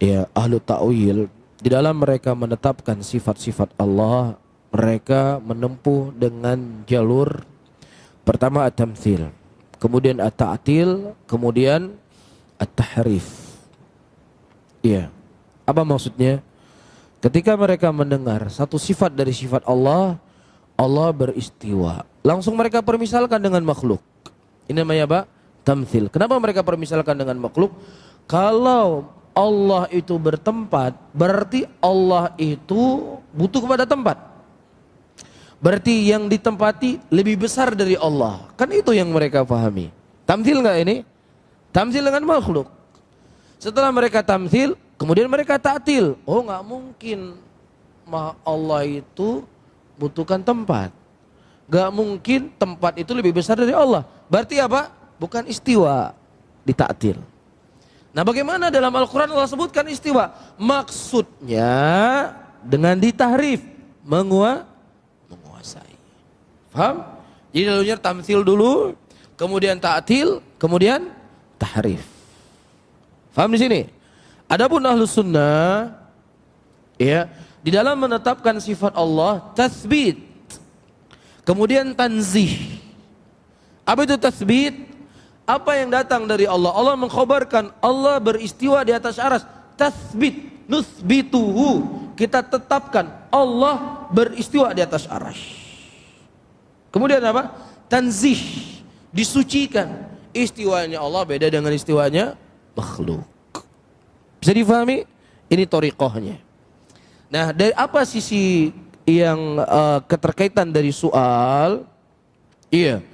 ya ahlu ta'wil di dalam mereka menetapkan sifat-sifat Allah, mereka menempuh dengan jalur pertama at-tamtsil, kemudian at-ta'til, kemudian at-tahrif. Iya. Apa maksudnya? Ketika mereka mendengar satu sifat dari sifat Allah, Allah beristiwa, langsung mereka permisalkan dengan makhluk. Ini namanya apa? Tamtsil. Kenapa mereka permisalkan dengan makhluk? Kalau Allah itu bertempat, berarti Allah itu butuh kepada tempat. Berarti yang ditempati lebih besar dari Allah. Kan itu yang mereka pahami. Tamtsil enggak ini? Tamtsil dengan makhluk. Setelah mereka tamtsil, kemudian mereka ta'til. Oh, enggak mungkin Allah itu butuhkan tempat. Enggak mungkin tempat itu lebih besar dari Allah. Berarti apa? Bukan istiwa, dita'til. Nah, bagaimana dalam Al-Quran Allah sebutkan istiwa? Maksudnya dengan ditahrif, menguasai. Paham? Jadi dulunya tamtsil dulu, kemudian ta'til, kemudian tahrif. Paham di sini? Adapun Ahlus Sunnah, ya, di dalam menetapkan sifat Allah, tatsbit, kemudian tanzih. Apa itu tatsbit? Apa yang datang dari Allah? Allah mengkhabarkan Allah beristiwa di atas arsy. Tatsbit, nutsbituhu. Kita tetapkan Allah beristiwa di atas arsy. Kemudian apa? Tanzih, disucikan. Istiwanya Allah beda dengan istiwanya makhluk. Bisa difahami? Ini thariqahnya. Nah, dari apa sisi yang keterkaitan dari soal? Iya.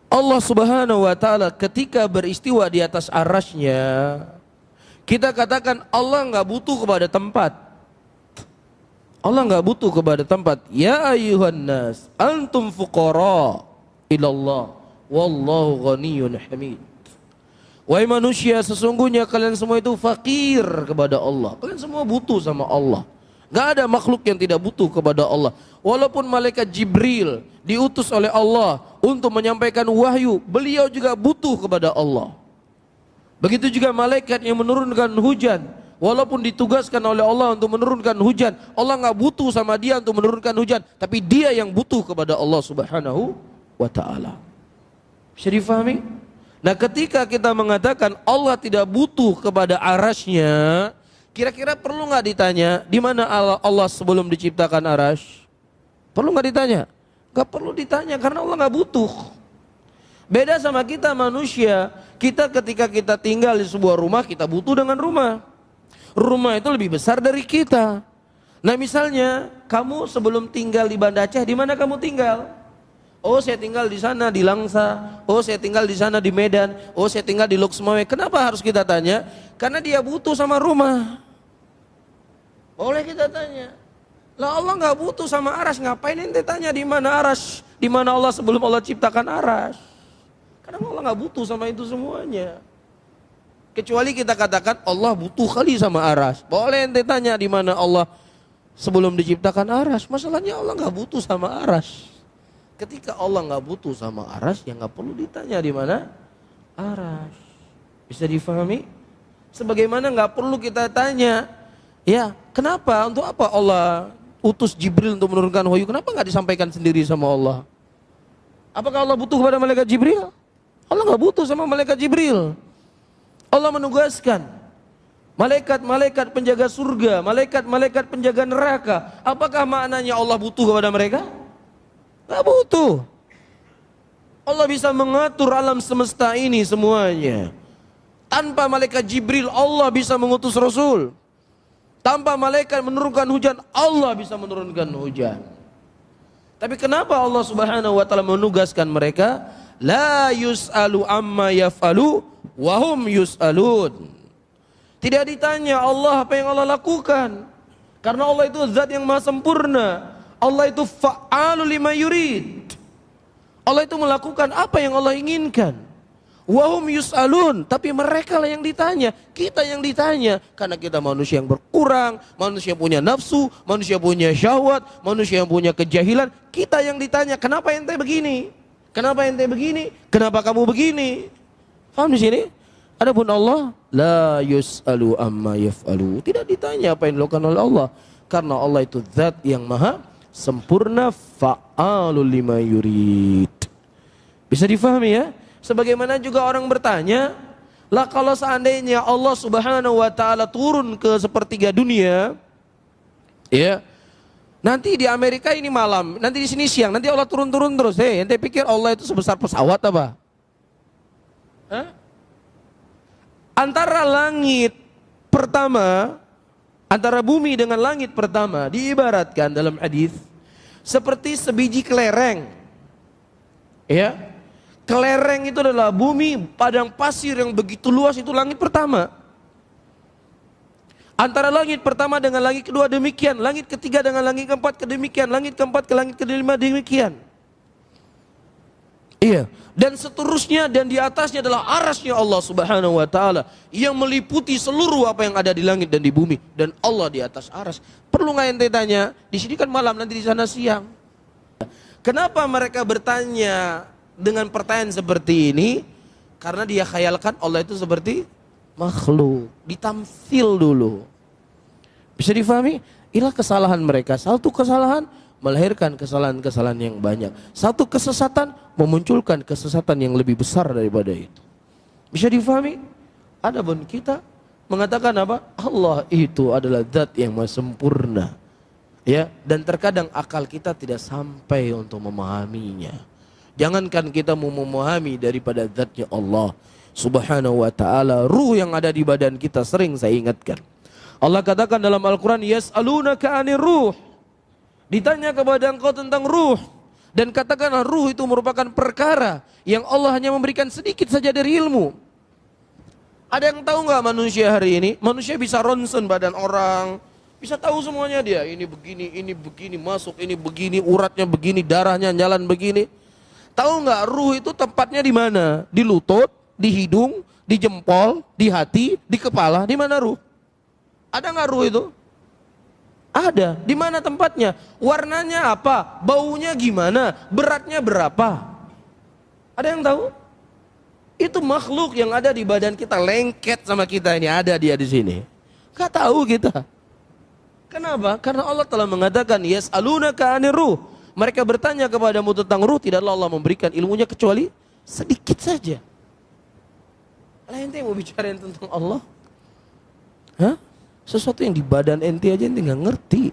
Allah Subhanahu wa taala ketika beristiwa di atas arasy-Nya, kita katakan Allah enggak butuh kepada tempat. Allah enggak butuh kepada tempat. Ya ayyuhan nas, antum fuqara ilallah wallahu ghaniyyun hamid. Wahai manusia, sesungguhnya kalian semua itu fakir kepada Allah. Kalian semua butuh sama Allah. Gak ada makhluk yang tidak butuh kepada Allah. Walaupun malaikat Jibril diutus oleh Allah untuk menyampaikan wahyu, beliau juga butuh kepada Allah. Begitu juga malaikat yang menurunkan hujan, walaupun ditugaskan oleh Allah untuk menurunkan hujan, Allah gak butuh sama dia untuk menurunkan hujan, tapi dia yang butuh kepada Allah Subhanahu wa ta'ala. Bisa difahami? Nah, ketika kita mengatakan Allah tidak butuh kepada arasy-Nya, kira-kira perlu nggak ditanya di mana Allah sebelum diciptakan arasy? Perlu nggak ditanya? Nggak perlu ditanya karena Allah nggak butuh. Beda sama kita manusia, kita ketika kita tinggal di sebuah rumah, kita butuh dengan rumah. Rumah itu lebih besar dari kita. Nah, misalnya kamu sebelum tinggal di Banda Aceh, di mana kamu tinggal? Oh, saya tinggal di sana di Langsa. Oh, saya tinggal di sana di Medan. Oh, saya tinggal di Loksmawe. Kenapa harus kita tanya? Karena dia butuh sama rumah. Boleh kita tanya. Lah Allah nggak butuh sama arasy, ngapain ente tanya di mana arasy? Di mana Allah sebelum Allah ciptakan arasy? Karena Allah nggak butuh sama itu semuanya. Kecuali kita katakan Allah butuh kali sama arasy. Boleh ente tanya di mana Allah sebelum diciptakan arasy. Masalahnya Allah nggak butuh sama arasy. Ketika Allah nggak butuh sama arasy, ya nggak perlu ditanya di mana arasy. Bisa difahami? Sebagaimana nggak perlu kita tanya, ya kenapa, untuk apa Allah utus Jibril untuk menurunkan wahyu? Kenapa nggak disampaikan sendiri sama Allah? Apakah Allah butuh kepada malaikat Jibril? Allah nggak butuh sama malaikat Jibril. Allah menugaskan malaikat-malaikat penjaga surga, malaikat-malaikat penjaga neraka. Apakah maknanya Allah butuh kepada mereka? Gak butuh. Allah bisa mengatur alam semesta ini semuanya. Tanpa malaikat Jibril Allah bisa mengutus Rasul. Tanpa malaikat menurunkan hujan, Allah bisa menurunkan hujan. Tapi kenapa Allah Subhanahu wa taala menugaskan mereka? La yus'alu amma yaf'alu wa hum yus'alun. Tidak ditanya Allah apa yang Allah lakukan. Karena Allah itu zat yang maha sempurna. Allah itu fa'alu lima yurid. Allah itu melakukan apa yang Allah inginkan. Wahum yus'alun, tapi mereka lah yang ditanya, kita yang ditanya. Karena kita manusia yang berkurang, manusia yang punya nafsu, manusia punya syahwat, manusia yang punya kejahilan. Kita yang ditanya, kenapa ente begini? Kenapa ente begini? Kenapa kamu begini? Paham di sini? Adapun Allah, la yus'alu amma yaf'alu. Tidak ditanya apa yang dilakukan oleh Allah. Karena Allah itu zat yang maha sempurna, fa'alul lima yurid. Bisa difahami ya? Sebagaimana juga orang bertanya, lah kalau seandainya Allah Subhanahu wa taala turun ke sepertiga dunia, ya. Nanti di Amerika ini malam, nanti di sini siang, nanti Allah turun-turun terus. Ente pikir Allah itu sebesar pesawat apa? Hah? Antara langit pertama, antara bumi dengan langit pertama diibaratkan dalam hadis seperti sebiji kelereng. Ya. Kelereng itu adalah bumi padang pasir yang begitu luas, itu langit pertama. Antara langit pertama dengan langit kedua demikian, langit ketiga dengan langit keempat demikian, langit keempat ke langit kelima demikian. Iya, dan seterusnya, dan di atasnya adalah arasnya Allah Subhanahu wa taala yang meliputi seluruh apa yang ada di langit dan di bumi, dan Allah di atas aras. Perlu nggak ente tanya? Di sini kan malam, nanti di sana siang. Kenapa mereka bertanya dengan pertanyaan seperti ini? Karena dia khayalkan Allah itu seperti makhluk, ditamsil dulu. Bisa difahami? Inilah kesalahan mereka. Satu kesalahan melahirkan kesalahan-kesalahan yang banyak. Satu kesesatan memunculkan kesesatan yang lebih besar daripada itu. Bisa difahami? Adapun kita mengatakan apa? Allah itu adalah zat yang maha sempurna. Ya, dan terkadang akal kita tidak sampai untuk memahaminya. Jangankan kita mau memahami daripada zatnya Allah Subhanahu wa ta'ala, ruh yang ada di badan kita sering saya ingatkan. Allah katakan dalam Al-Quran, yas'alunaka 'anir ruh. Ditanya kepada engkau tentang ruh, dan katakanlah ruh itu merupakan perkara yang Allah hanya memberikan sedikit saja dari ilmu. Ada yang tahu nggak manusia hari ini? Manusia bisa ronsen badan orang, bisa tahu semuanya dia. Ini begini, masuk ini begini, uratnya begini, darahnya jalan begini. Tahu nggak ruh itu tempatnya di mana? Di lutut, di hidung, di jempol, di hati, di kepala. Di mana ruh? Ada nggak ruh itu? Ada. Di mana tempatnya? Warnanya apa? Baunya gimana? Beratnya berapa? Ada yang tahu? Itu makhluk yang ada di badan kita, lengket sama kita ini, ada dia di sini. Gak tahu kita. Kenapa? Karena Allah telah mengatakan yas'alunaka 'anir ruh. Mereka bertanya kepadamu tentang ruh, tidaklah Allah memberikan ilmunya kecuali sedikit saja. Lah ente mau bicarain tentang Allah? Hah? Sesuatu yang di badan ente aja ente nggak ngerti.